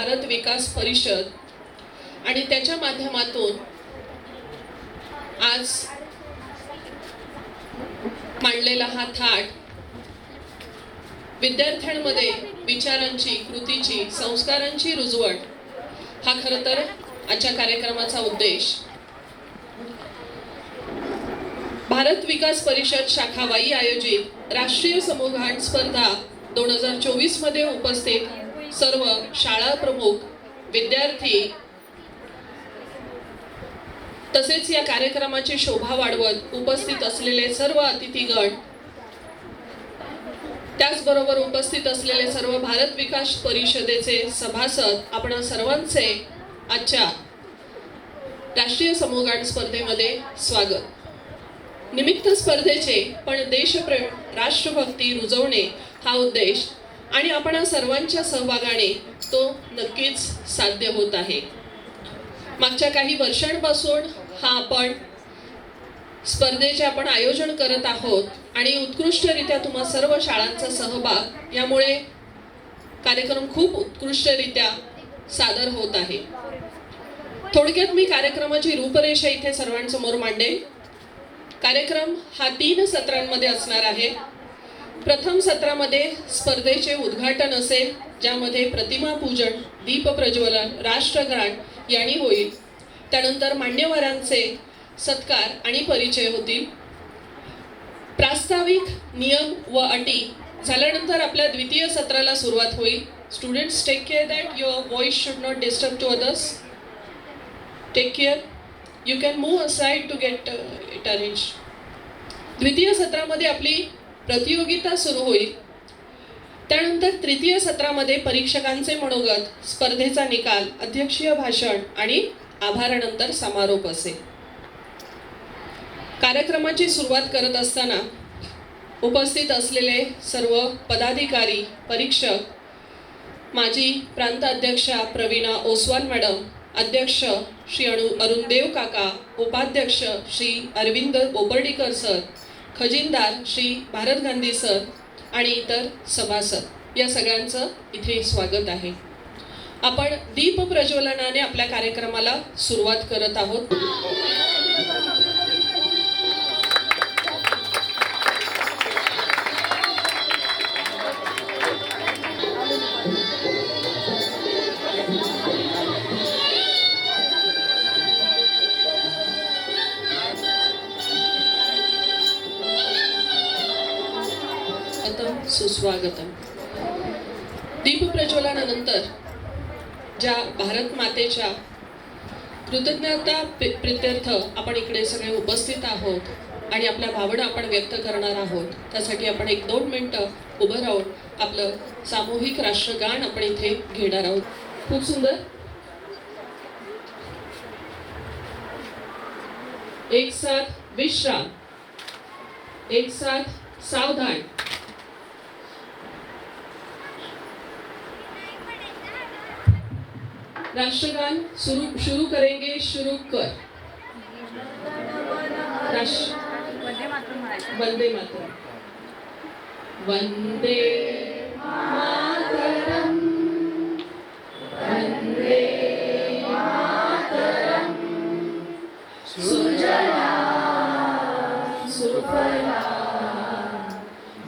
भारत विकास परिषद आणि त्याच्या माध्यमातून आज मांडलेला हा थाट विद्यार्थ्यांमध्ये विचारांची, कृतीची, संस्कारांची रुजवण हा खरं तर आजच्या कार्यक्रमाचा उद्देश. भारत विकास परिषद शाखा वाई आयोजित राष्ट्रीय समूहगान स्पर्धा 2024 मध्ये उपस्थित सर्व शाळा प्रमुख, विद्यार्थी तसेच या कार्यक्रमाची शोभा वाढवत उपस्थित असलेले सर्व अतिथीगण, त्याचबरोबर उपस्थित असलेले सर्व भारत विकास परिषदेचे सभासद, आपण सर्वांचे आजच्या राष्ट्रीय समूहगान स्पर्धेमध्ये स्वागत. निमित्त स्पर्धेचे पण देशप्रेम, राष्ट्रभक्ती रुजवणे हा उद्देश आणि आपण सर्वांच्या सहभागाने तो नक्कीच साध्य होत आहे. मागच्या काही वर्षांपासून हा आपण स्पर्धेचे आपण आयोजन करत आहोत आणि उत्कृष्टरित्या तुम्हा सर्व शाळांचा सहभाग यामुळे कार्यक्रम खूप उत्कृष्टरित्या सादर होत आहे. थोडक्यात मी कार्यक्रमाची रूपरेषा इथे सर्वांसमोर मांडेन. कार्यक्रम हा 3 सत्रांमध्ये असणार आहे. प्रथम सत्रामध्ये स्पर्धेचे उद्घाटन असेल, ज्यामध्ये प्रतिमा पूजन, दीप प्रज्वलन, राष्ट्रगान यांनी होईल. त्यानंतर मान्यवरांचे सत्कार आणि परिचय होतील. प्रास्ताविक नियम व अटी झाल्यानंतर आपल्या द्वितीय सत्राला सुरुवात होईल. Students, take care that your voice should not disturb to others. Take care. You can move aside to get it arranged. द्वितीय सत्रामध्ये आपली प्रतियोगिता सुरू होईल. त्यानंतर तृतीय सत्रामध्ये परीक्षकांचे मनोगत, स्पर्धेचा निकाल, अध्यक्षीय भाषण आणि आभारानंतर समारोप असेल. कार्यक्रमाची सुरुवात करत असताना उपस्थित असलेले सर्व पदाधिकारी, परीक्षक, माजी प्रांत अध्यक्षा प्रवीणा ओसवाल मॅडम, अध्यक्ष श्री अरुणदेव काका, उपाध्यक्ष श्री अरविंद बोपर्डीकर सर, खजिनदार श्री भारत गांधी सर आणि इतर सभासद, या सगळ्यांचं इथे स्वागत आहे. आपण दीप प्रज्वलनाने आपल्या कार्यक्रमाला सुरुवात करत आहोत. सुस्वागतम. दीप प्रज्वलनानंतर ज्या भारत मातेच्या कृतज्ञता प्रित्यर्थ आपण इकडे सगळे उपस्थित आहोत आणि आपल्या भावना आपण व्यक्त करणार आहोत, त्यासाठी आपण 1-2 मिनिटं उभं राहून आपलं सामूहिक राष्ट्रगान आपण इथे घेणार आहोत. खूप सुंदर. एक साथ विश्राम, एक साथ सावधान. राष्ट्रगान शुरू करेंगे. शुरू कर. वंदे मातरम. वंदे मातरम. वंदे मातरम. सुजला सुफला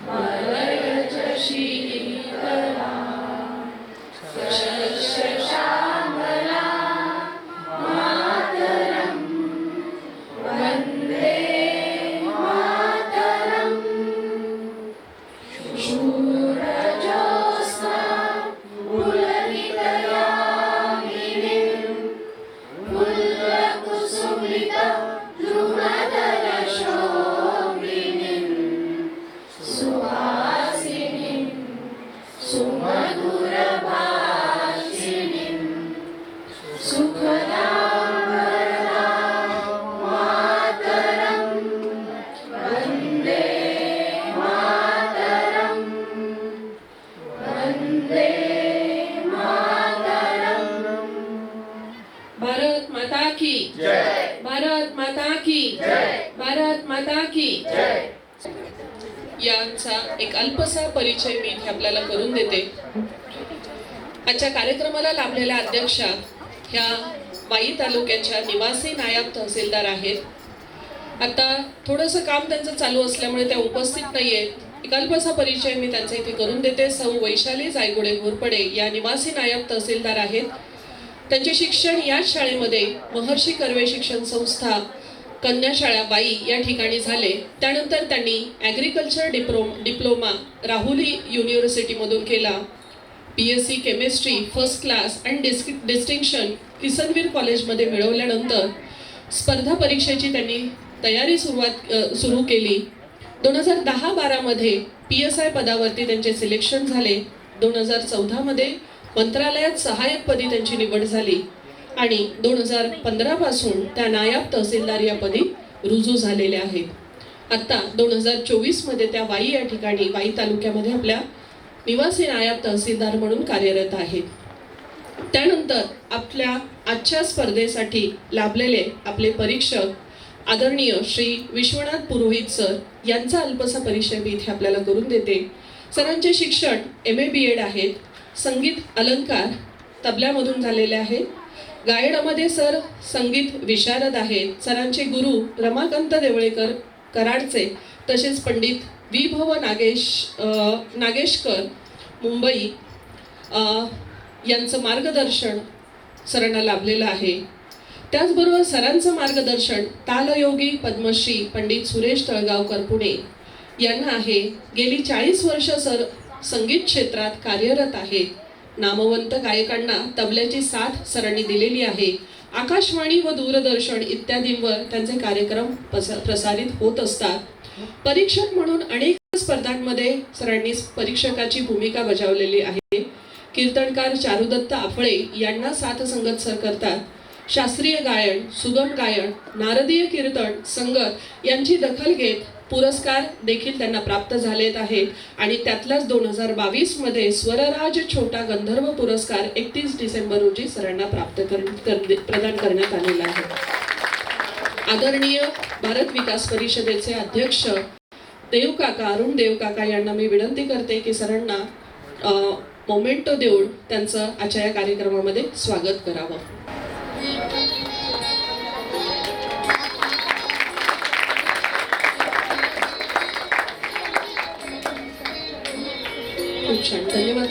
मलयज शीतला यांचा एक अल्पसा परिचय मी इथे आपल्याला करून देते. आजच्या कार्यक्रमाला लाभलेल्या अध्यक्षा ह्या वाई तालुक्याच्या निवासी नायब तहसीलदार आहेत। आता थोडंसं काम त्यांचं चालू असल्यामुळे त्या उपस्थित नाहीयेत। एक अल्पसा परिचय मी त्यांचा इथे करून देते। सौ वैशाली जायगुडे घोरपडे या निवासी नायब तहसीलदार आहेत। त्यांचे शिक्षण याच शाळेमध्ये महर्षी कर्वे शिक्षण संस्था कन्याशाळा वाई या ठिकाणी झाले। त्यानंतर त्यांनी ॲग्रिकल्चर डिप्लोमा राहुली युनिव्हर्सिटीमधून केला। BSc केमिस्ट्री फर्स्ट क्लास आणि डिस्टिंक्शन किसनवीर कॉलेजमध्ये मिळवल्यानंतर स्पर्धा परीक्षेची त्यांनी तयारी सुरू केली। 2010-12 मध्ये PSI पदावरती त्यांचे सिलेक्शन झाले। 2014 मध्ये मंत्रालयात सहाय्यकपदी त्यांची निवड झाली आणि 2015 पासून त्या नायब तहसीलदार या पदी रुजू झालेल्या आहेत। आता 2024 मध्ये त्या वाई या ठिकाणी वाई तालुक्यामध्ये आपल्या निवासी नायब तहसीलदार म्हणून कार्यरत आहेत। त्यानंतर आपल्या आजच्या स्पर्धेसाठी लाभलेले आपले परीक्षक आदरणीय श्री विश्वनाथ पुरोहित सर यांचा अल्पसा परिचय मी इथे आपल्याला करून देते। सरांचे शिक्षण MA BEd आहेत। संगीत अलंकार तबल्यामधून झालेले आहेत। गायनामध्ये सर संगीत विशारद आहेत। सरांचे गुरु रमाकांत देवळेकर कराडचे तसेच पंडित विभव नागेशकर मुंबई यांचं मार्गदर्शन सरांना लाभलेलं आहे। त्याचबरोबर सरांचं मार्गदर्शन तालयोगी पद्मश्री पंडित सुरेश तळगावकर पुणे यांना आहे। गेली 40 वर्ष सर संगीत क्षेत्रात कार्यरत आहेत। नामवंत गायकांना तबल्याची साथ सरांनी दिलेली आहे। आकाशवाणी व दूरदर्शन इत्यादींवर त्यांचे कार्यक्रम प्रसारित होत असतात। परीक्षक म्हणून अनेक स्पर्धांमध्ये सरांनी परीक्षकाची भूमिका बजावलेली आहे। कीर्तनकार चारुदत्त आपळे यांना साथ संगत सर करतात। शास्त्रीय गायन, सुगम गायन, नारदीय कीर्तन, संगत यांची दखल घेत पुरस्कार देखील त्यांना प्राप्त झालेत आहेत आणि त्यातलाच 2022 मध्ये स्वरराज छोटा गंधर्व पुरस्कार 31 डिसेंबर रोजी सरांना प्रदान करण्यात आलेला आहे। आदरणीय भारत विकास परिषदेचे अध्यक्ष देवकाका अरुण देवकाका यांना मी विनंती करते की सरांना मोमेंटो देऊन त्यांचं आजच्या या कार्यक्रमामध्ये स्वागत करावं। खूप छान, धन्यवाद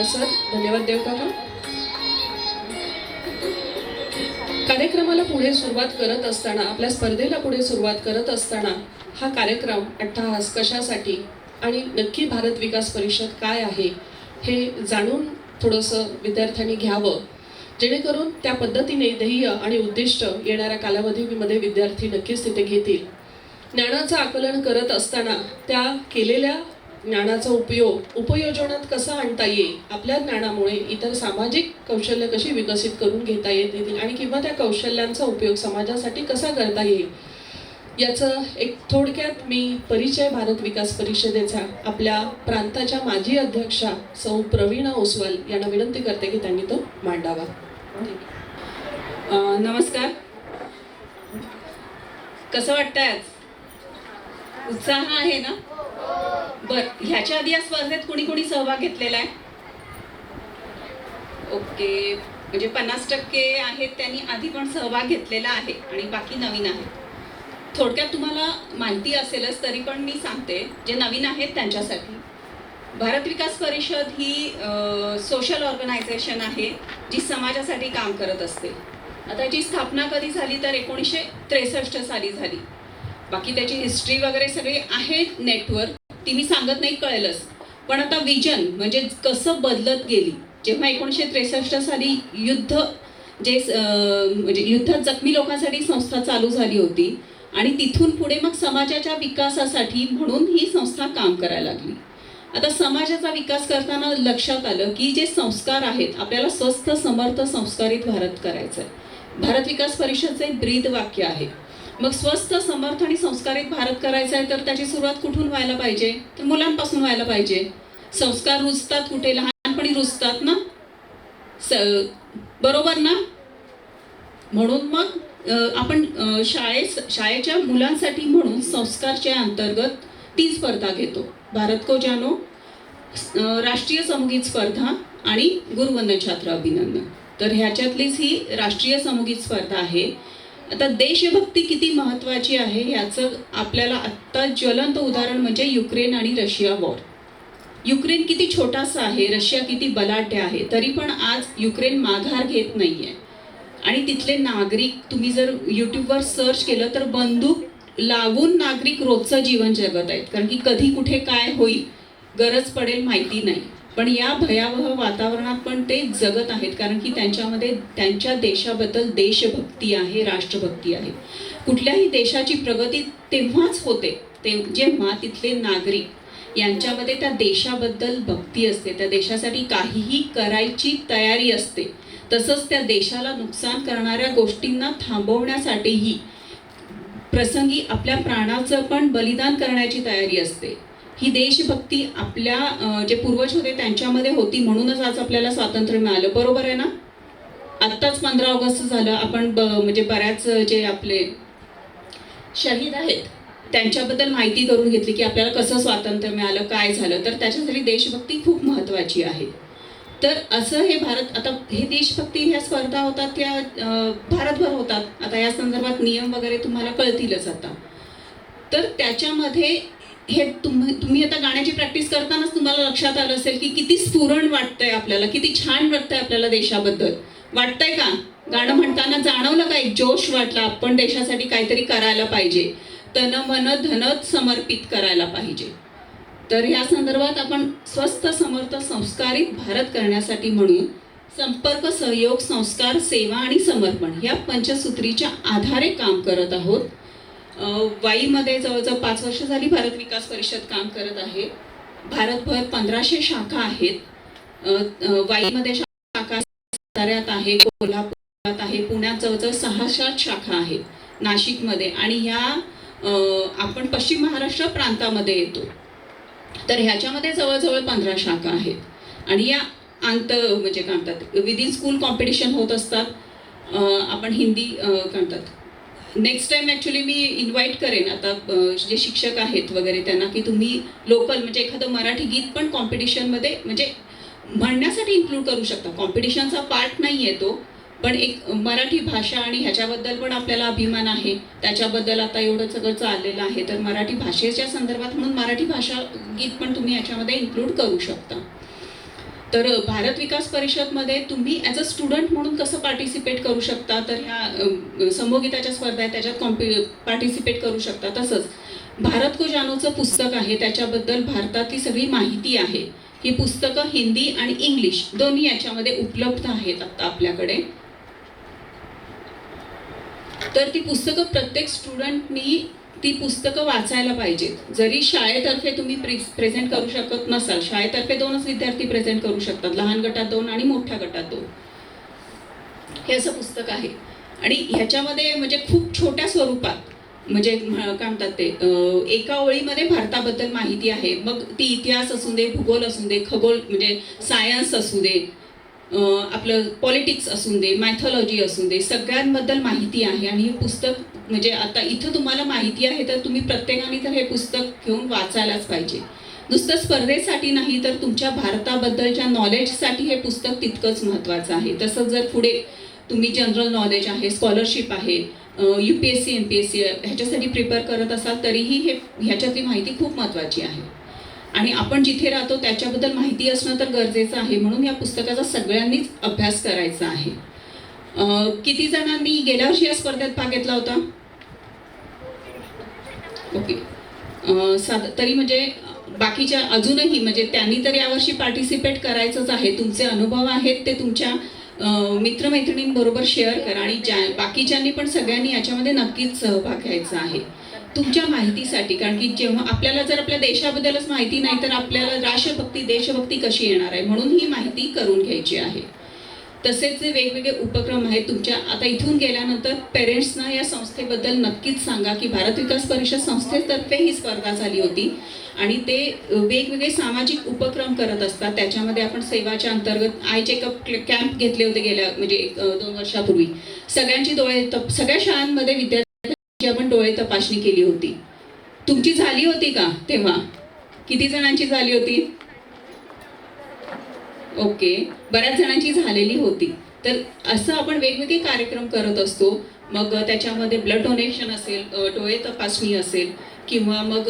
सर, धन्यवाद देवकाका। कार्यक्रमाला पुढे सुरुवात करत असताना, आपल्या स्पर्धेला पुढे सुरुवात करत असताना हा कार्यक्रम अट्टहास कशासाठी आणि नक्की भारत विकास परिषद काय आहे हे जाणून थोडंसं विद्यार्थ्यांनी घ्यावं, जेणेकरून त्या पद्धतीने ध्येय आणि उद्दिष्ट येणाऱ्या कालावधीमध्ये विद्यार्थी नक्कीच तिथे घेतील। ज्ञानाचं आकलन करत असताना त्या केलेल्या ज्ञानाचा उपयोजनात कसा आणता येईल, आपल्या ज्ञानामुळे इतर सामाजिक कौशल्य कशी विकसित करून घेता येतील आणि किंवा त्या कौशल्यांचा उपयोग समाजासाठी कसा करता येईल याचं एक थोडक्यात मी परिचय भारत विकास परिषदेचा आपल्या प्रांताच्या माजी अध्यक्षा सौ प्रवीणा ओसवाल यांना विनंती करते की त्यांनी तो मांडावा। नमस्कार, कसं वाटतंय आज? उत्साह आहे ना? बर, ह्याच्या आधी या स्पर्धेत कुणी कुणी सहभाग घेतलेला आहे? ओके, म्हणजे 50% आहेत त्यांनी आधी पण सहभाग घेतलेला आहे आणि बाकी नवीन आहेत। थोडक्यात तुम्हाला माहिती असेलच तरी पण मी सांगते, जे नवीन आहेत त्यांच्यासाठी। भारत विकास परिषद ही सोशल ऑर्गनायझेशन आहे जी समाजासाठी काम करत असते। आता याची स्थापना कधी झाली तर 1963 साली झाली। बाकी त्याची हिस्ट्री वगैरे सगळी आहे नेटवर, ती मी सांगत नाही, कळेलच। पण आता विजन म्हणजे कसं बदलत गेली, जेव्हा 1963 साली युद्ध म्हणजे युद्धात जखमी लोकांसाठी संस्था चालू झाली होती आणि तिथून पुढे मग समाजाच्या विकासासाठी म्हणून ही संस्था काम करायला लागली। आता समाजाचा विकास करताना लक्षात आलं की जे संस्कार आहेत आपल्याला स्वस्थ समर्थ संस्कारित भारत करायचं आहे। भारत विकास परिषदचे ब्रीद वाक्य आहे। मग स्वस्थ समर्थ आणि संस्कारित भारत करायचं आहे तर त्याची सुरुवात कुठून व्हायला पाहिजे, तर मुलांपासून व्हायला पाहिजे। संस्कार रुजतात कुठे? लहानपणी रुजतात ना, बरोबर ना? म्हणून मग आपण शाळेच्या मुलांसाठी म्हणून संस्कारच्या अंतर्गत 3 स्पर्धा घेतो। भारत को जानो, राष्ट्रीय संगीत स्पर्धा आणि गुरुवंदन छात्र अभिनंदन. तर ह्याच्यातलीच ही राष्ट्रीय समूहित स्पर्धा आहे. आता देशभक्ती किती महत्त्वाची आहे याचं आपल्याला आत्ता ज्वलंत उदाहरण म्हणजे युक्रेन आणि रशिया वॉर. युक्रेन किती छोटासा आहे, रशिया किती बलाढ्य आहे, तरी पण आज युक्रेन माघार घेत नाही आहे. आणि तिथले नागरिक, तुम्ही जर यूट्यूबवर सर्च केलं तर बंदूक लावून नागरिक रोजचं जीवन जगत आहेत, कारण की कधी कुठे काय होईल, गरज पडेल माहिती नाही. पण या भयावह वातावरणात पण ते जगत आहेत, कारण की त्यांच्यामध्ये त्यांच्या देशाबद्दल देशभक्ती आहे, राष्ट्रभक्ती आहे. कुठल्याही देशाची प्रगती तेव्हाच होते जेव्हा तिथले नागरिक यांच्यामध्ये त्या देशाबद्दल भक्ती असते, त्या देशासाठी काहीही करायची तयारी असते. तसंच त्या देशाला नुकसान करणाऱ्या गोष्टींना थांबवण्यासाठीही प्रसंगी आपल्या प्राणाचं पण बलिदान करण्याची तयारी असते. ही देशभक्ती आपल्या जे पूर्वज होते त्यांच्यामध्ये होती, म्हणूनच आज आपल्याला स्वातंत्र्य मिळालं. बरोबर आहे ना? आत्ताच 15 ऑगस्ट झालं, आपण म्हणजे बऱ्याच जे आपले शहीद आहेत त्यांच्याबद्दल माहिती करून घेतली की आपल्याला कसं स्वातंत्र्य मिळालं, काय झालं. तर त्याच्यासाठी देशभक्ती खूप महत्त्वाची आहे. तर असं हे भारत, आता हे देशभक्ती ह्या स्पर्धा होतात त्या भारतभर होतात. आता या संदर्भात नियम वगैरे तुम्हाला कळतीलच आता. तर त्याच्यामध्ये हे तुम्ही आता गाण्याची प्रॅक्टिस करतानाच तुम्हाला लक्षात आलं असेल की किती स्फुरण वाटतंय आपल्याला, किती छान वाटतंय आपल्याला देशाबद्दल. वाटतंय का? गाणं म्हणताना जाणवलं का एक जोश वाटला, आपण देशासाठी काहीतरी करायला पाहिजे, तन मन धन समर्पित करायला पाहिजे. तर या संदर्भात आपण स्वस्थ समर्थ संस्कारित भारत करण्यासाठी म्हणून संपर्क, सहयोग, संस्कार, सेवा आणि समर्पण या पंचसूत्रीच्या आधारे काम करत आहोत. वाईमध्ये जवळजवळ 5 वर्ष झाली भारत विकास परिषद काम करत आहे. भारतभर 1500 शाखा आहेत. वाईमध्ये शाखा साताऱ्यात आहे, कोल्हापुरात आहे, पुण्यात जवळजवळ 600 शाखा आहेत, नाशिकमध्ये, आणि ह्या आपण पश्चिम महाराष्ट्र प्रांतामध्ये येतो. तर ह्याच्यामध्ये जवळजवळ 15 शाखा आहेत. आणि या म्हणजे काय म्हणतात, विदिन स्कूल कॉम्पिटिशन होत असतात. आपण हिंदी काय म्हणतात, नेक्स्ट टाइम ॲक्च्युली मी इन्व्हाइट करेन आता जे शिक्षक आहेत वगैरे त्यांना, की तुम्ही लोकल म्हणजे एखादं मराठी गीत पण कॉम्पिटिशनमध्ये म्हणजे म्हणण्यासाठी इन्क्लूड करू शकता. कॉम्पिटिशनचा पार्ट नाही आहे तो, पण एक मराठी भाषा आणि ह्याच्याबद्दल पण आपल्याला अभिमान आहे. त्याच्याबद्दल आता एवढं सगळं चाललेलं आहे, तर मराठी भाषेच्या संदर्भात म्हणून मराठी भाषा गीत पण तुम्ही याच्यामध्ये इन्क्लूड करू शकता. तर भारत विकास परिषदमध्ये तुम्ही ॲज अ स्टुडंट म्हणून कसं पार्टिसिपेट करू शकता, तर ह्या समूहगीताच्या स्पर्धा आहेत त्याच्यात पार्टिसिपेट करू शकता. तसंच भारत को जानोचं पुस्तक आहे, त्याच्याबद्दल भारतातली सगळी माहिती आहे. ही पुस्तकं हिंदी आणि इंग्लिश दोन्ही याच्यामध्ये उपलब्ध आहेत आता आपल्याकडे. तर ती पुस्तकं प्रत्येक स्टुडंटनी ती पुस्तकं वाचायला पाहिजेत. जरी शाळेतर्फे तुम्ही प्रेझेंट करू शकत नसाल, शाळेतर्फे 2च विद्यार्थी प्रेझेंट करू शकतात, लहान गटात 2 आणि मोठ्या गटात 2. हे असं पुस्तक आहे. आणि ह्याच्यामध्ये म्हणजे खूप छोट्या स्वरूपात म्हणजे काय म्हणतात ते एका ओळीमध्ये भारताबद्दल माहिती आहे. मग ती इतिहास असू दे, भूगोल असू दे, खगोल म्हणजे सायन्स असू दे, आपलं पॉलिटिक्स असू दे, मायथॉलॉजी असू दे, सगळ्यांबद्दल माहिती आहे. आणि हे पुस्तक म्हणजे आता इथं तुम्हाला माहिती आहे तर तुम्ही प्रत्येकाने तर हे पुस्तक घेऊन वाचायलाच पाहिजे. नुसतं स्पर्धेसाठी नाही तर तुमच्या भारताबद्दलच्या नॉलेजसाठी हे पुस्तक तितकंच महत्त्वाचं आहे. तसंच जर पुढे तुम्ही जनरल नॉलेज आहे, स्कॉलरशिप आहे, UPSC MPSC ह्याच्यासाठी प्रिपेअर करत असाल तरीही ह्याच्यातली माहिती खूप महत्त्वाची आहे. आणि आपण जिथे राहतो त्याच्याबद्दल माहिती असणं तर गरजेचं आहे. म्हणून या पुस्तकाचा सगळ्यांनीच अभ्यास करायचा आहे. किती जणांनी गेल्या वर्षी या स्पर्धेत भाग घेतला होता? ओके. तरी म्हणजे बाकीच्या अजूनही म्हणजे त्यांनी तर यावर्षी पार्टिसिपेट करायचंच आहे. तुमचे अनुभव आहेत ते तुमच्या मित्रमैत्रिणींबरोबर शेअर करा. आणि बाकीच्यांनी पण सगळ्यांनी याच्यामध्ये नक्कीच सहभाग घ्यायचा आहे तुमच्या माहितीसाठी. कारण की जेव्हा आपल्याला जर आपल्या देशाबद्दलच माहिती नाही तर आपल्याला राष्ट्रभक्ती, देशभक्ती कशी येणार आहे, म्हणून ही माहिती करून घ्यायची आहे. तसेच जे वेगवेगळे उपक्रम आहेत तुमच्या, आता इथून गेल्यानंतर पेरेंट्सना या संस्थेबद्दल नक्कीच सांगा की भारत विकास परिषद संस्थेतर्फे ही स्पर्धा झाली होती आणि ते वेगवेगळे सामाजिक उपक्रम करत असतात. त्याच्यामध्ये आपण सेवाच्या अंतर्गत आय चेकअप कॅम्प घेतले होते गेल्या म्हणजे 2 वर्षापूर्वी. सगळ्या शाळांमध्ये विद्यार्थ्यांची आपण डोळे तपासणी केली होती. तुमची झाली होती का तेव्हा? किती जणांची झाली होती? ओके, बऱ्याच जणांची झालेली होती. तर असं आपण वेगवेगळे कार्यक्रम करत असतो. मग त्याच्यामध्ये ब्लड डोनेशन असेल, डोळे तपासणी असेल, किंवा मग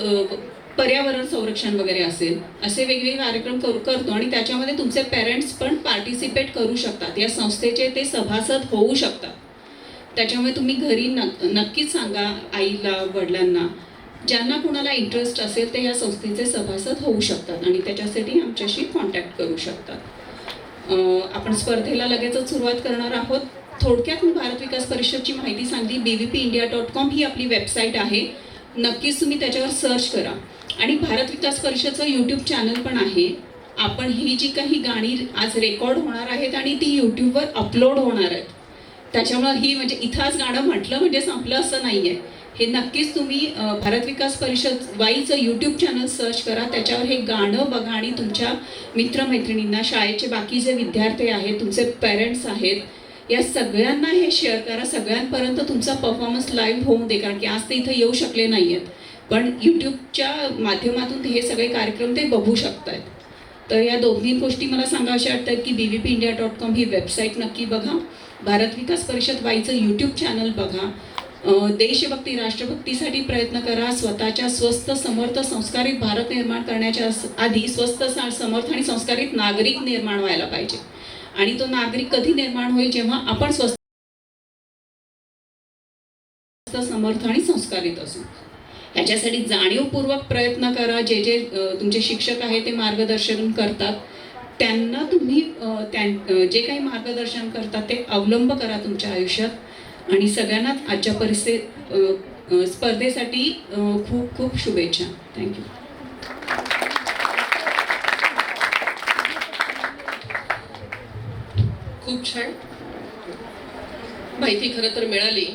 पर्यावरण संरक्षण वगैरे असेल, असे वेगवेगळे कार्यक्रम करतो आणि त्याच्यामध्ये तुमचे पेरेंट्स पण पार्टिसिपेट करू शकतात. या संस्थेचे ते सभासद होऊ शकतात. त्याच्यामुळे तुम्ही घरी नक्कीच सांगा आईला, वडिलांना, ज्यांना कुणाला इंटरेस्ट असेल ते या संस्थेचे सभासद होऊ शकतात आणि त्याच्यासाठी आमच्याशी कॉन्टॅक्ट करू शकतात. आपण स्पर्धेला लगेचच सुरुवात करणार आहोत. थोडक्यात मी भारत विकास परिषदची माहिती सांगली. bvpindia.com ही आपली वेबसाईट आहे. नक्कीच तुम्ही त्याच्यावर सर्च करा. आणि भारत विकास परिषदचं यूट्यूब चॅनल पण आहे. आपण ही जी काही गाणी आज रेकॉर्ड होणार आहेत आणि ती यूट्यूबवर अपलोड होणार आहेत. त्याच्यामुळं ही म्हणजे इथं आज गाणं म्हटलं म्हणजे संपलं असं नाही आहे. हे नक्कीच तुम्ही भारत विकास परिषद वाईचं यूट्यूब चॅनल सर्च करा. त्याच्यावर हे गाणं बघा आणि तुमच्या मित्रमैत्रिणींना, शाळेचे बाकी जे विद्यार्थी आहेत, तुमचे पेरेंट्स आहेत, या सगळ्यांना हे शेअर करा. सगळ्यांपर्यंत तुमचा परफॉर्मन्स लाईव्ह होऊन दे. कारण की आज ते इथं येऊ शकले नाही आहेत, पण यूट्यूबच्या माध्यमातून हे सगळे कार्यक्रम ते बघू शकत आहेत. तर या दोन्ही गोष्टी मला सांगाव्याशा वाटतात की bvpindia.com ही वेबसाईट नक्की बघा. भारत विकास परिषद वाईचं यूट्यूब चॅनल बघा. देशभक्ती, राष्ट्रभक्तीसाठी प्रयत्न करा. स्वतःच्या स्वस्थ, समर्थ, संस्कारित भारत निर्माण करण्याच्या आधी स्वस्थ, समर्थ आणि संस्कारित नागरिक निर्माण व्हायला पाहिजे. आणि तो नागरिक कधी निर्माण होईल? जेव्हा आपण स्वस्थ, समर्थ आणि संस्कारित असू. ह्याच्यासाठी जाणीवपूर्वक प्रयत्न करा. जे जे तुमचे शिक्षक आहेत ते मार्गदर्शन करतात, त्यांना तुम्ही जे काही मार्गदर्शन करतात ते अवलंब करा तुमच्या आयुष्यात. आणि सगळ्यांनाच आजच्या स्पर्धेसाठी खूप खूप शुभेच्छा. थँक्यू. खूप छान माहिती खरं तर मिळाली.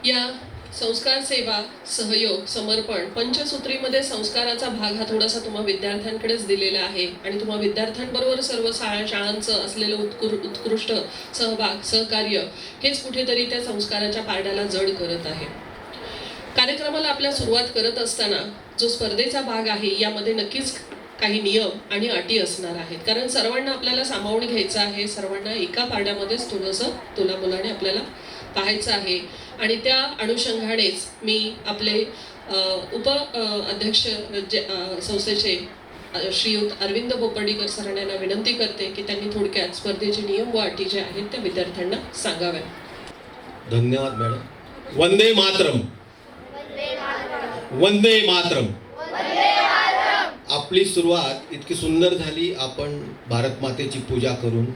या संस्कार सेवा, सहयोग, समर्पण पंचसूत्रीमध्ये संस्काराचा भाग हा थोडासा तुम्हा विद्यार्थ्यांकडेच दिलेला आहे आणि तुम्हा विद्यार्थ्यांबरोबर सर्व शाळांचं असलेलं उत्कृष्ट सहभाग, सहकार्य हेच कुठेतरी त्या संस्काराच्या पारड्याला जड करत आहे. कार्यक्रमाला आपल्या सुरुवात करत असताना जो स्पर्धेचा भाग आहे यामध्ये नक्कीच काही नियम आणि अटी असणार आहेत. कारण सर्वांना आपल्याला सामावून घ्यायचं आहे. सर्वांना एका पारड्यामध्येच थोडंसं तुलामुलाने आपल्याला पाहायचं आहे. आणि त्या अनुषंगानेच मी आपले अध्यक्ष संस्थेचे श्रीयुत अरविंद बोपर्डीकर सरांना विनंती करते की त्यांनी थोडक्यात स्पर्धेचे नियम व अटी जे आहेत त्या विद्यार्थ्यांना सांगाव्या. धन्यवाद मॅडम. वंदे मातरम. वंदे मातरम. आपली सुरुवात इतकी सुंदर झाली. आपण भारत मातेची पूजा करून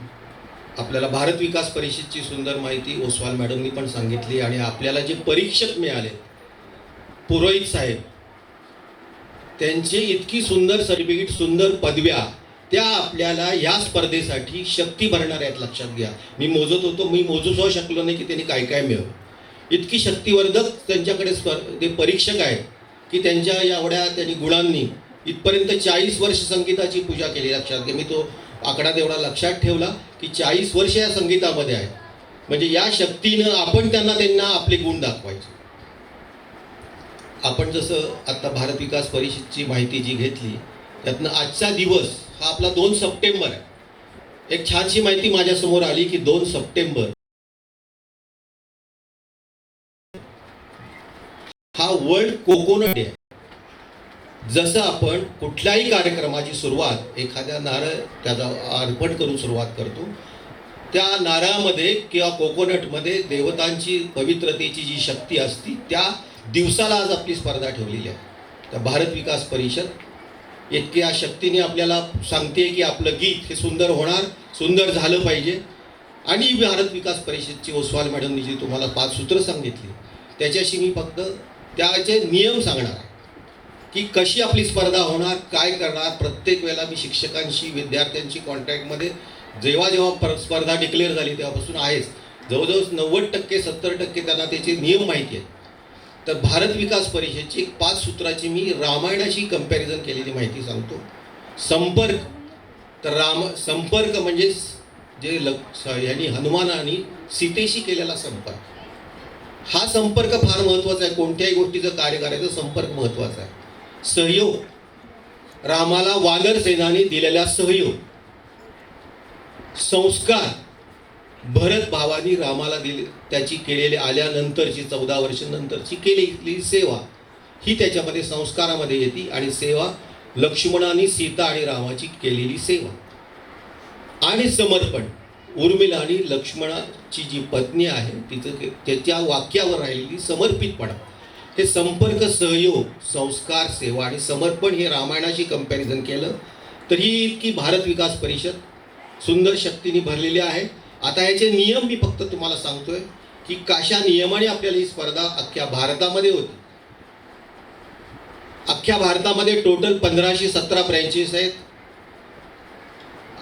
आपल्याला भारत विकास परिषदची सुंदर माहिती ओसवाल मॅडमनी पण सांगितली. आणि आपल्याला जे परीक्षक मिळाले, पुरोहित साहेब, त्यांचे इतकी सुंदर सर्टिफिकेट, सुंदर पदव्या, त्या आपल्याला या स्पर्धेसाठी शक्ती भरणार आहेत. लक्षात घ्या. मी मोजत होतो, मी मोजू शकलो नाही की त्यांनी काय काय मिळवलं. इतकी शक्तिवर्धक त्यांच्याकडे ते परीक्षक आहेत की त्यांच्या एवढ्या त्यांनी गुणांनी इथपर्यंत 40 वर्ष संगीताची पूजा केली. लक्षात घ्या. मी तो आकडा तेवढा लक्षात ठेवला की 40 वर्ष या संगीतामध्ये आहे. म्हणजे या शक्तीनं आपण त्यांना आपले गुण दाखवायचे. आपण जसं आता भारत विकास परिषदची माहिती जी घेतली त्यातनं आजचा दिवस हा आपला 2 सप्टेंबर आहे. एक छानशी माहिती माझ्यासमोर आली की 2 सप्टेंबर हा वर्ल्ड कोकोनट डे आहे. जसं आपण कुठल्याही कार्यक्रमाची सुरुवात एखाद्या नारळ त्याचा अर्पण करून सुरुवात करतो, त्या नारळामध्ये किंवा कोकोनटमध्ये देवतांची पवित्रतेची जी शक्ती असती त्या दिवसाला आज आपली स्पर्धा ठेवलेली आहे. तर भारत विकास परिषद इतक्या शक्तीने आपल्याला सांगते की आपलं गीत हे सुंदर होणार, सुंदर झालं पाहिजे. आणि भारत विकास परिषदची ओसवाल मॅडमनी जी तुम्हाला 5 सूत्र सांगितली त्याच्याशी मी फक्त त्याचे नियम सांगणार आहे की कशी आपली स्पर्धा होणार, काय करणार. प्रत्येक वेळेला मी शिक्षकांशी, विद्यार्थ्यांशी कॉन्टॅक्टमध्ये जेव्हा स्पर्धा डिक्लेअर झाली तेव्हापासून आहेच. जवळजवळ 90% 70% त्यांना त्याचे नियम माहिती आहेत. तर भारत विकास परिषदची 5 सूत्राची मी रामायणाशी कंपॅरिझन केलेली माहिती सांगतो. संपर्क. तर संपर्क म्हणजे जे यांनी हनुमानाने सीतेशी केलेला संपर्क, हा संपर्क फार महत्त्वाचा आहे. कोणत्याही गोष्टीचं कार्य करायचं संपर्क महत्त्वाचा आहे. सहयोग. रामाला वानर सेनाने दिलेला सहयोग. संस्कार भरत भावानी रामाला दिले, त्याची केलेली आल्यानंतरची 14 वर्षांनंतरची केलेली सेवा ही त्याच्यामध्ये संस्कारामध्ये येते. आणि सेवा लक्ष्मणाने सीता आणि रामाची केलेली सेवा आणि समर्पण. उर्मिला आणि लक्ष्मणाची जी पत्नी आहे तिचं त्याच्या वाक्यावर राहिलेली समर्पितपणा, हे संपर्क, सहयोग, संस्कार, सेवा आणि समर्पण हे रामायणाशी कंपॅरिझन केलं तर ही इतकी भारत विकास परिषद सुंदर शक्तीने भरलेली आहे. आता याचे नियम मी फक्त तुम्हाला सांगतोय की कशा नियमाने आपल्याला ही स्पर्धा अख्ख्या भारतामध्ये होती. अख्ख्या भारतामध्ये टोटल 1517 ब्रँचेस आहेत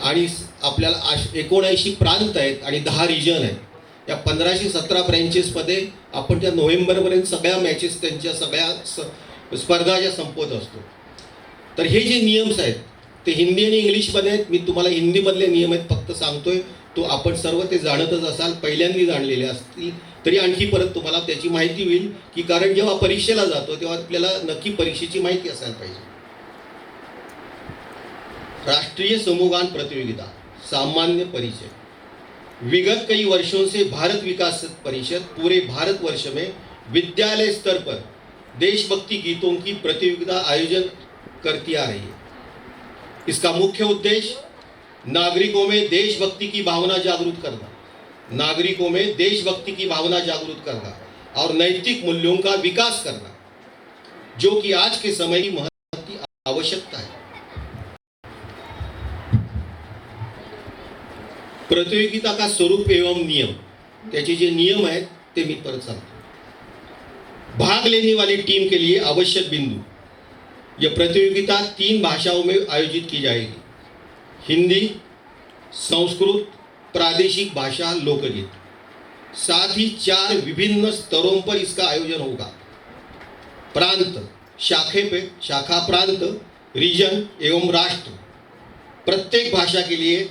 आणि आपल्याला 79 प्रांत आहेत आणि 10 रिजन आहेत. या 1517 ब्रँचेसमध्ये आपण त्या नोव्हेंबरपर्यंत सगळ्या मॅचेस, त्यांच्या सगळ्या स्पर्धा ज्या संपवत असतो. तर हे जे नियम्स आहेत ते हिंदी आणि इंग्लिशमध्ये आहेत. मी तुम्हाला हिंदीमधले नियम आहेत फक्त सांगतोय, तो आपण सर्व ते जाणतच असाल, पहिल्यांदा जाणलेले असतील तरी आणखी परत तुम्हाला त्याची माहिती होईल की कारण जेव्हा परीक्षेला जातो तेव्हा आपल्याला नक्की परीक्षेची माहिती असायला पाहिजे. राष्ट्रीय समूहगान प्रतियोगिता सामान्य परिचय. विगत कई वर्षों से भारत विकास परिषद पूरे भारतवर्ष में विद्यालय स्तर पर देशभक्ति गीतों की प्रतियोगिता आयोजन करती आ रही है. इसका मुख्य उद्देश्य नागरिकों में देशभक्ति की भावना जागरूक करना, नागरिकों में देशभक्ति की भावना जागरूक करना और नैतिक मूल्यों का विकास करना, जो कि आज के समय की महत्वपूर्ण आवश्यकता है. प्रतियोगिता का स्वरूप एवं नियम, त्याचे जे नियम आहेत ते मी परत सांगतो. भाग लेने वाली टीम के लिए आवश्यक बिंदु. यह प्रतियोगिता 3 भाषाओं में आयोजित की जाएगी. हिंदी, संस्कृत, प्रादेशिक भाषा, लोकगीत. साथ ही 4 विभिन्न स्तरों पर इसका आयोजन होगा. प्रांत, शाखा प्रांत, रीजन एवं राष्ट्र. प्रत्येक भाषा के लिए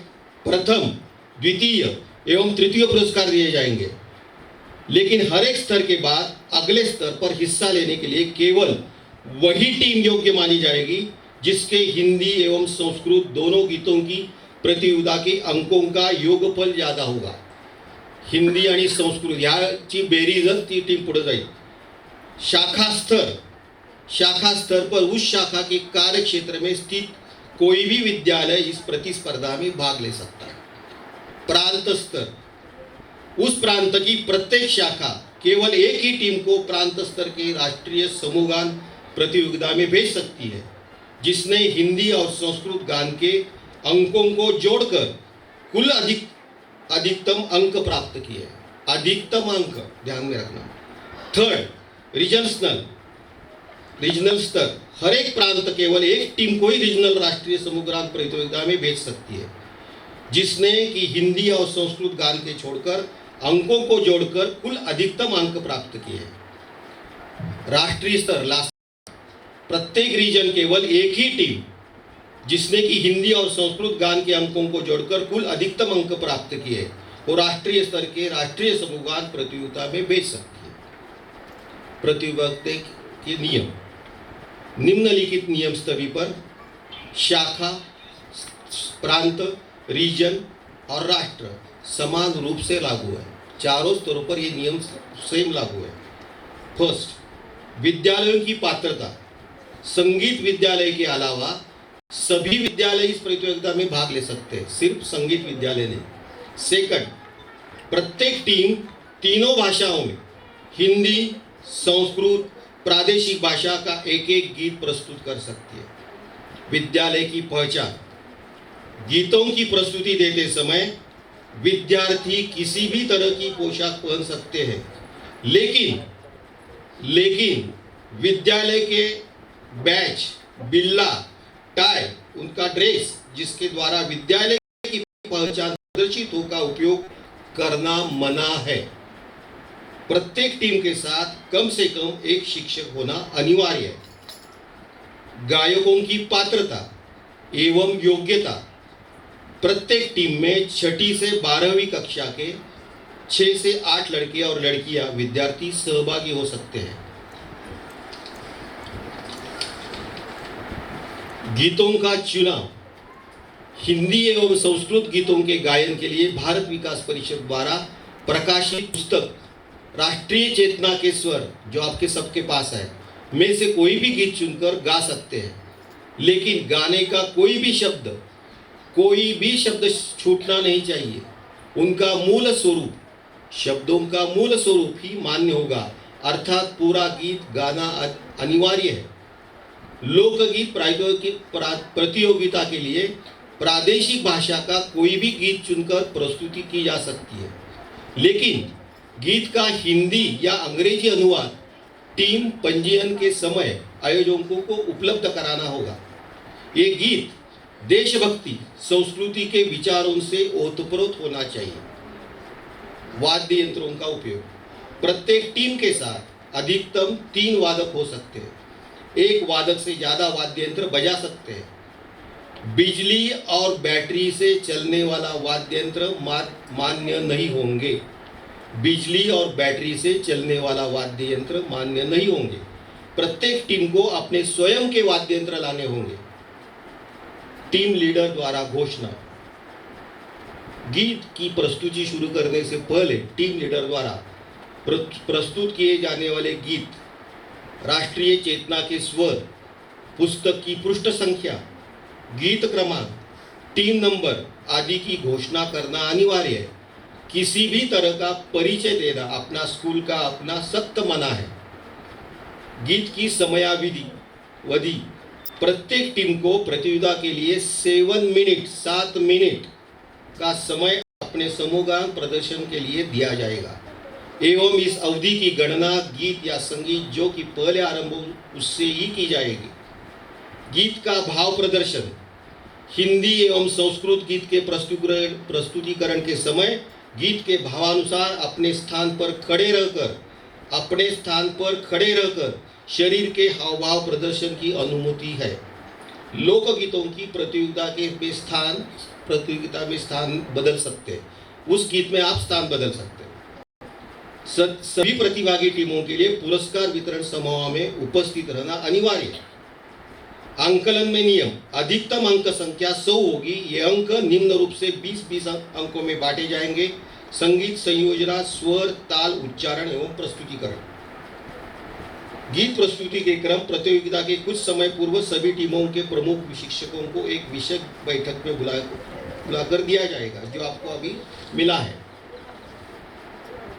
प्रथम, द्वितीय एवं तृतीय पुरस्कार दिए जाएंगे. लेकिन हर एक स्तर के बाद अगले स्तर पर हिस्सा लेने के लिए केवल वही टीम योग्य मानी जाएगी जिसके हिंदी एवं संस्कृत दोनों गीतों की प्रतियोगिता के अंकों का योगफल ज़्यादा होगा. हिंदी आणि संस्कृत ह्याची बेरीजच ती टीम पुढे जाईल. शाखा स्तर पर उस शाखा के कार्य क्षेत्र में स्थित कोई भी विद्यालय इस प्रतिस्पर्धा में भाग ले सकता है. प्रांत स्तर, उस प्रांत की प्रत्येक शाखा केवल एक ही टीम को प्रांत स्तर के राष्ट्रीय समूहगान प्रतियोगिता में भेज सकती है जिसने हिंदी और संस्कृत गान के अंकों को जोड़कर कुल अधिकतम अंक प्राप्त किए. अधिकतम अंक ध्यान में रखना. थर्ड, रीजनल स्तर. हर एक प्रांत केवल एक टीम को ही रीजनल राष्ट्रीय समूहगान प्रतियोगिता में भेज सकती है जिसने कि हिंदी और संस्कृत गान के छोड़कर अंकों को जोड़कर कुल अधिकतम अंक प्राप्त किए. राष्ट्रीय स्तर, लास्ट, प्रत्येक रीजन केवल एक ही टीम जिसने कि हिंदी और संस्कृत गान के अंकों को जोड़कर कुल अधिकतम अंक प्राप्त किए वो राष्ट्रीय स्तर के राष्ट्रीय समूहगान प्रतियोगिता में भेज सकती है. प्रतियोगिता के नियम. निम्नलिखित नियम सभी पर शाखा, प्रांत, रीजन और राष्ट्र समान रूप से लागू है. चारों स्तरों पर ये नियम सेम लागू है. फर्स्ट, विद्यालयों की पात्रता. संगीत विद्यालय के अलावा सभी विद्यालय इस प्रतियोगिता में भाग ले सकते हैं, सिर्फ संगीत विद्यालय नहीं. सेकंड, प्रत्येक टीम तीनों भाषाओं में हिंदी, संस्कृत, प्रादेशिक भाषा का एक एक गीत प्रस्तुत कर सकती है. विद्यालय की पहचान. गीतों की प्रस्तुति देते समय विद्यार्थी किसी भी तरह की पोशाक पहन सकते हैं, लेकिन विद्यालय के बैच, बिल्ला, टाई, उनका ड्रेस जिसके द्वारा विद्यालय की पहचान प्रदर्शित हो का उपयोग करना मना है. प्रत्येक टीम के साथ कम से कम एक शिक्षक होना अनिवार्य है. गायकों की पात्रता एवं योग्यता. प्रत्येक टीम में 6ठी से 12वीं कक्षा के 6 से 8 लड़के और लड़कियां विद्यार्थी सहभागी हो सकते हैं. गीतों का चुनाव. हिंदी एवं संस्कृत गीतों के गायन के लिए भारत विकास परिषद द्वारा प्रकाशित पुस्तक राष्ट्रीय चेतना के स्वर, जो आपके सबके पास है, में से कोई भी गीत चुनकर गा सकते हैं, लेकिन गाने का कोई भी शब्द छूटना नहीं चाहिए। उनका मूल स्वरूप, शब्दों का मूल स्वरूप ही मान्य होगा, अर्थात पूरा गीत गाना अनिवार्य है। लोकगीत प्रतियोगिता के लिए प्रादेशिक भाषा का कोई भी गीत चुनकर प्रस्तुति की जा सकती है, लेकिन गीत का हिंदी या अंग्रेजी अनुवाद टीम पंजीयन के समय आयोजकों को उपलब्ध कराना होगा। ये गीत देशभक्ति संस्कृति के विचारों से ओतप्रोत होना चाहिए। वाद्य यंत्रों का उपयोग, प्रत्येक टीम के साथ अधिकतम 3 वादक हो सकते हैं। एक वादक से ज़्यादा वाद्य यंत्र बजा सकते हैं। बिजली और बैटरी से चलने वाला वाद्य यंत्र मान्य नहीं होंगे। बिजली और बैटरी से चलने वाला वाद्य यंत्र मान्य नहीं होंगे। प्रत्येक टीम को अपने स्वयं के वाद्य यंत्र लाने होंगे। टीम लीडर द्वारा घोषणा, गीत की प्रस्तुति शुरू करने से पहले टीम लीडर द्वारा प्रस्तुत किए जाने वाले गीत, राष्ट्रीय चेतना के स्वर, पुस्तक की पृष्ठ संख्या, गीत क्रमांक, टीम नंबर आदि की घोषणा करना अनिवार्य है। किसी भी तरह का परिचय देना अपना स्कूल का अपना सख्त मना है। गीत की समयावधि, प्रत्येक टीम को प्रतियोगिता के लिए 7 मिनट का समय अपने समूहगान प्रदर्शन के लिए दिया जाएगा एवं इस अवधि की गणना गीत या संगीत जो कि पहले आरंभ हो उससे ही की जाएगी। गीत का भाव प्रदर्शन, हिंदी एवं संस्कृत गीत के प्रस्तुतिकरण के समय गीत के भावानुसार अपने स्थान पर खड़े रहकर शरीर के हावभाव प्रदर्शन की अनुमति है। लोकगीतों की प्रतियोगिता में स्थान बदल सकते हैं। उस गीत में आप स्थान बदल सकते हैं। सभी प्रतिभागी टीमों के लिए पुरस्कार वितरण समारोह में उपस्थित रहना अनिवार्य है। आंकलन में नियम, अधिकतम अंक संख्या 100 होगी। ये अंक निम्न रूप से 20-20 अंकों में बांटे जाएंगे। संगीत संयोजना, स्वर, ताल, उच्चारण एवं प्रस्तुतिकरण। गीत प्रस्तुति के क्रम, प्रतियोगिता के कुछ समय पूर्व सभी टीमों के प्रमुख शिक्षकों को एक विशेष बैठक में बुलाकर दिया जाएगा, जो आपको अभी मिला है।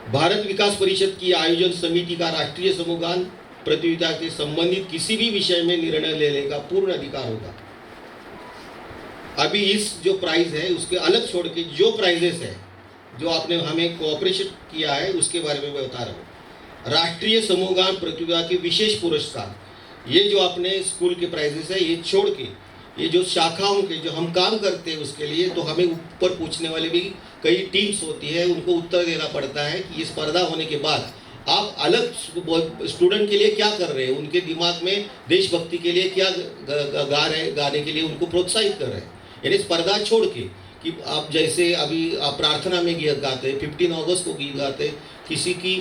भारत विकास परिषद की आयोजन समिति का राष्ट्रीय समूहगान प्रतियोगिता के संबंधित किसी भी विषय में निर्णय लेने का पूर्ण अधिकार होगा। अभी इस जो प्राइज है उसके अलग छोड़ के जो प्राइजेस है जो आपने हमें कोऑपरेशन किया है उसके बारे में मैं बता रहा हूँ। राष्ट्रीय समूहगान प्रतियोगिता के विशेष पुरस्कार, ये जो अपने स्कूल के प्राइजेस है ये छोड़ के ये जो शाखाओं के जो हम काम करते हैं उसके लिए तो हमें ऊपर पूछने वाले भी कई टीम्स होती है, उनको उत्तर देना पड़ता है कि ये स्पर्धा होने के बाद आप अलग स्टूडेंट के लिए क्या कर रहे हैं, उनके दिमाग में देशभक्ति के लिए क्या गा रहे हैं, गाने के लिए उनको प्रोत्साहित कर रहे हैं। यानी स्पर्धा छोड़ के कि आप जैसे अभी आप प्रार्थना में गीत गाते हैं, 15 अगस्त को गीत गाते हैं, किसी की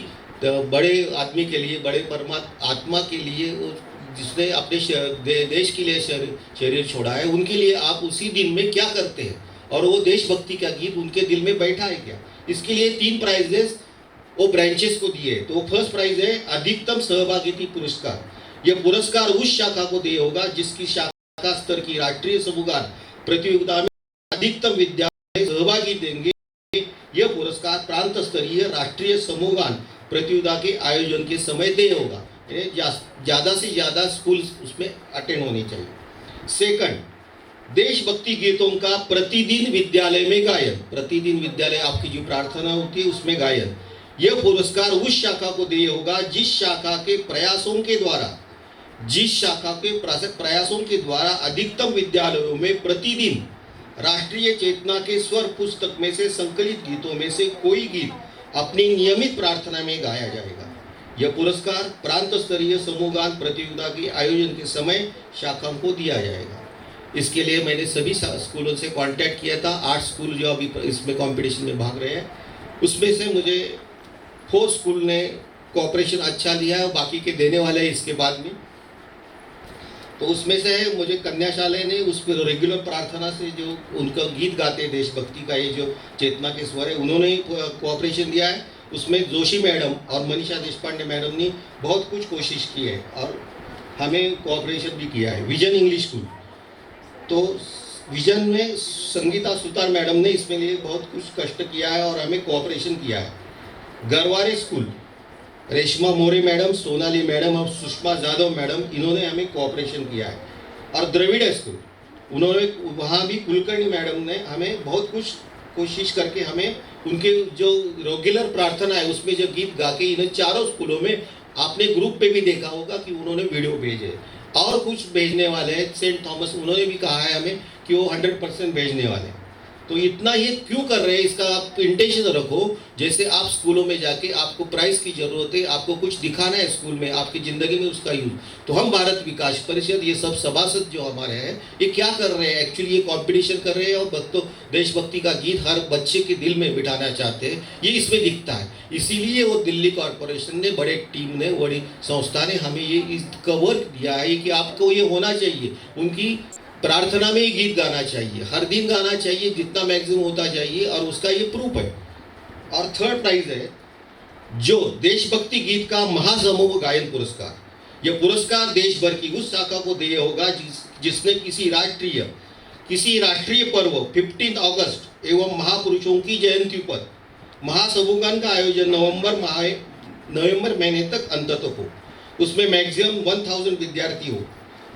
बड़े आदमी के लिए, बड़े परमात्मा आत्मा के लिए जिसने अपने देश के लिए शरीर छोड़ा है, उनके लिए आप उसी दिन में क्या करते हैं और वो देशभक्ति का गीत उनके दिल में बैठा है क्या। इसके लिए 3 प्राइजेस वो ब्रांचेस को दिए। तो फर्स्ट प्राइज है अधिकतम सहभागिता पुरस्कार। यह पुरस्कार उस शाखा को दिया होगा जिसकी शाखा स्तर की राष्ट्रीय समूहगान प्रतियोगिता में अधिकतम विद्यार्थी सहभागी देंगे। यह पुरस्कार प्रांत स्तरीय राष्ट्रीय समूहगान प्रतियोगिता के आयोजन के समय दे होगा। ज़्यादा से ज़्यादा स्कूल उसमें अटेंड होनी चाहिए। सेकंड, देशभक्ति गीतों का प्रतिदिन विद्यालय में गायन। प्रतिदिन विद्यालय आपकी जो प्रार्थना होती है उसमें गायन। यह पुरस्कार उस शाखा को दिया होगा जिस शाखा के प्रयासों के द्वारा अधिकतम विद्यालयों में प्रतिदिन राष्ट्रीय चेतना के स्वर पुस्तक में से संकलित गीतों में से कोई गीत अपनी नियमित प्रार्थना में गाया जाएगा। यह पुरस्कार प्रांत स्तरीय समूहगान प्रतियोगिता के आयोजन के समय शाखाओं को दिया जाएगा। इसके लिए मैंने सभी स्कूलों से कांटेक्ट किया था। 8 स्कूल जो अभी इसमें कंपटीशन में भाग रहे हैं उसमें से मुझे 4 स्कूल ने कोऑपरेशन अच्छा दिया है, बाकी के देने वाले हैं इसके बाद में। तो उसमें से मुझे कन्याशाला ने उस पर रेगुलर प्रार्थना से जो उनका गीत गाते हैं देशभक्ति का, ये जो चेतना के स्वर है, उन्होंने ही कोऑपरेशन दिया है। उसमें जोशी मैडम और मनीषा देशपांडे मैडम ने बहुत कुछ कोशिश की है और हमें कोऑपरेशन भी किया है। विजन इंग्लिश स्कूल, तो विजन में संगीता सुतार मैडम ने इसमें लिए बहुत कुछ कष्ट किया है और हमें कोऑपरेशन किया है। Garware school, Reshma More madam, Sonali madam और सुषमा जाधव मैडम, इन्होंने हमें कोऑपरेशन किया है। और द्रविड़ स्कूल, उन्होंने वहाँ भी कुलकर्णी मैडम ने हमें बहुत कुछ कोशिश करके हमें उनके जो रेगुलर प्रार्थना है उसमें जो गीत गा के इन्हें चारों स्कूलों में आपने ग्रुप पे भी देखा होगा कि उन्होंने वीडियो भेजे और कुछ भेजने वाले हैं। सेंट थॉमस उन्होंने भी कहा है हमें कि वो 100% भेजने वाले हैं। तो इतना ये क्यों कर रहे हैं, इसका आप इंटेंशन रखो। जैसे आप स्कूलों में जाके आपको प्राइस की जरूरत है, आपको कुछ दिखाना है स्कूल में, आपकी ज़िंदगी में उसका यूज, तो हम भारत विकास परिषद ये सब सभासद जो हमारे हैं ये क्या कर रहे हैं, एक्चुअली ये कंपटीशन कर रहे हैं और भक्तों देशभक्ति का गीत हर बच्चे के दिल में बिठाना चाहते हैं, ये इसमें दिखता है। इसीलिए वो दिल्ली कॉरपोरेशन ने, बड़े टीम ने, बड़ी संस्था ने हमें ये कवर दिया है कि आपको ये होना चाहिए। उनकी प्रार्थना में ही गीत गाना चाहिए, हर दिन गाना चाहिए, जितना मैक्सिमम होता चाहिए, और उसका ये प्रूफ है। और थर्ड प्राइज है जो देशभक्ति गीत का महासमूह गायन पुरस्कार। यह पुरस्कार देश भर की उस शाखा को दिया होगा जिसने किसी राष्ट्रीय पर्व 15 अगस्त एवं महापुरुषों की जयंती पर महासमूह गान का आयोजन नवंबर महीने तक अंततः हो, उसमें मैक्सिमम 1000 विद्यार्थी हो।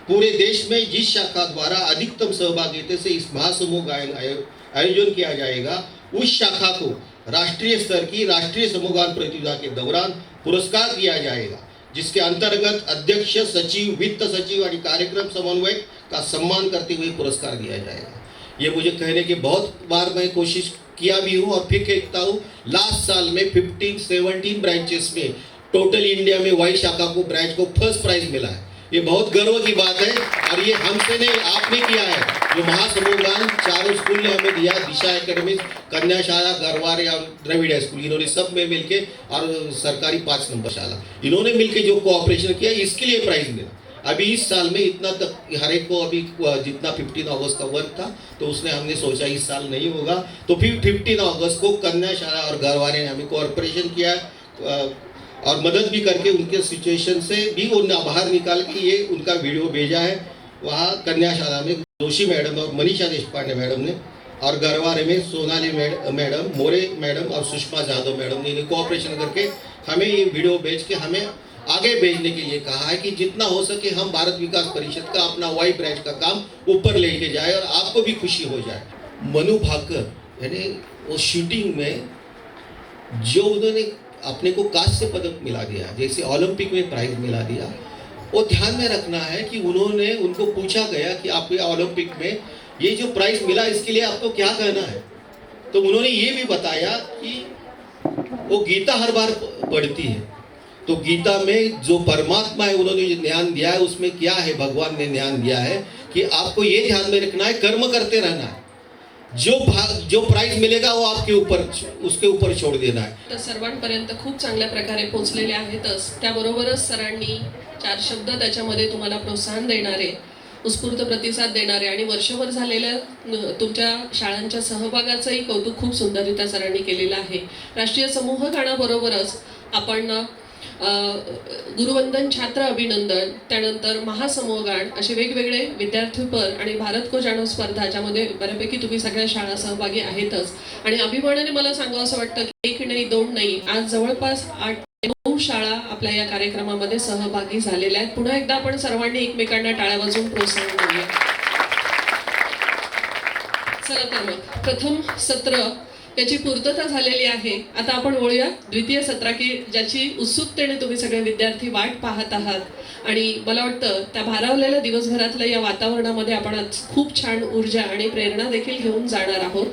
पूरे देश में जिस शाखा द्वारा अधिकतम सहभागिता से इस महासमूह गायन आयोजन किया जाएगा, उस शाखा को राष्ट्रीय स्तर की राष्ट्रीय समूह गान प्रतियोगिता के दौरान पुरस्कार दिया जाएगा, जिसके अंतर्गत अध्यक्ष, सचिव, वित्त सचिव और कार्यक्रम समन्वयक का सम्मान करते हुए पुरस्कार दिया जाएगा। ये मुझे कहने के बहुत बार मैं कोशिश किया भी हूँ और फिर कहता हूँ, लास्ट साल में 17 ब्रांचेस में टोटल इंडिया में वाई शाखा को ब्रांच को फर्स्ट प्राइज मिला है। ये बहुत गर्व की बात है और ये हमसे नहीं, आपने किया है। जो महासमूह गान चारों स्कूल ने हमें दिया, दिशा एकेडमी, कन्याशाला, गरवारे और द्रविड़ स्कूल, इन्होंने सब में मिलके, और सरकारी 5 नंबर शाला, इन्होंने मिलके जो कोऑपरेशन किया, इसके लिए प्राइज मिला। अभी इस साल में इतना तक हर एक को, अभी जितना 15 अगस्त का वर्क था तो उसने हमने सोचा इस साल नहीं होगा, तो फिर 15 अगस्त को कन्याशाला और गरवारे ने हमें कोऑपरेशन किया और मदद भी करके उनके सिचुएशन से भी उन्हें बाहर निकाल के ये उनका वीडियो भेजा है। वहाँ कन्याशाला में जोशी मैडम और मनीषा देशपांडे मैडम ने, और गरवारे में सोनाली मैडम, मोरे मैडम और सुषमा जाधव मैडम ने कोऑपरेशन करके हमें ये वीडियो भेज के हमें आगे भेजने के लिए कहा है कि जितना हो सके हम भारत विकास परिषद का अपना वाई ब्रांच का काम ऊपर लेके जाए और आपको भी खुशी हो जाए। मनु भाकर, यानी वो शूटिंग में जो उन्होंने अपने को कांस्य पदक मिला दिया, जैसे ओलंपिक में प्राइज मिला दिया, वो ध्यान में रखना है कि उनको पूछा गया कि आप ओलंपिक में ये जो प्राइज मिला इसके लिए आपको क्या कहना है, तो उन्होंने ये भी बताया कि वो गीता हर बार पढ़ती है, तो गीता में जो परमात्मा है उन्होंने जो ध्यान दिया है उसमें क्या है, भगवान ने ध्यान दिया है कि आपको ये ध्यान में रखना है, कर्म करते रहना है, जो प्राइज मिलेगा वो आपके ऊपर, उसके ऊपर छोड़ देना है। तर सर्वांपर्यंत खूप चांगल्या प्रकारे पोहोचलेले आहेतच, त्याबरोबरच सरांनी 4 शब्द त्याच्यामध्ये तुम्हाला प्रोत्साहन देणारे, उत्स्फूर्त प्रतिसाद देणारे आणि वर्षभर झालेल्या तुमच्या शाळांच्या सहभागाचंही कौतुक खूप सुंदररित्या सरांनी केलेलं आहे। राष्ट्रीय समूह गाण्याबरोबरच आपण गुरुवंदन छात्र अभिनंदन, त्यानंतर महासमूह गान, असे वेगवेगळे विद्यार्थीपर आणि भारत को जाणो स्पर्धा, ज्यामध्ये बऱ्यापैकी तुम्ही सगळ्या शाळा सहभागी आहेतच। आणि अभिमानाने मला सांगावं असं वाटतं की 1 नाही 2 नाही, आज जवळपास 8 ते 9 शाळा आपल्या या कार्यक्रमामध्ये सहभागी झालेल्या आहेत। पुन्हा एकदा आपण सर्वांनी एकमेकांना टाळ्या वाजवून प्रोत्साहन देऊया। चला तर मग प्रथम सत्र याची पूर्तता झालेली आहे। आता आपण वळूया द्वितीय सत्राकी, ज्याची उत्सुकतेने तुम्ही सगळे विद्यार्थी वाट पाहत आहात। आणि मला वाटतं त्या भारावलेल्या दिवसभरातल्या या वातावरणामध्ये आपण आज खूप छान ऊर्जा आणि प्रेरणा देखील घेऊन जाणार आहोत।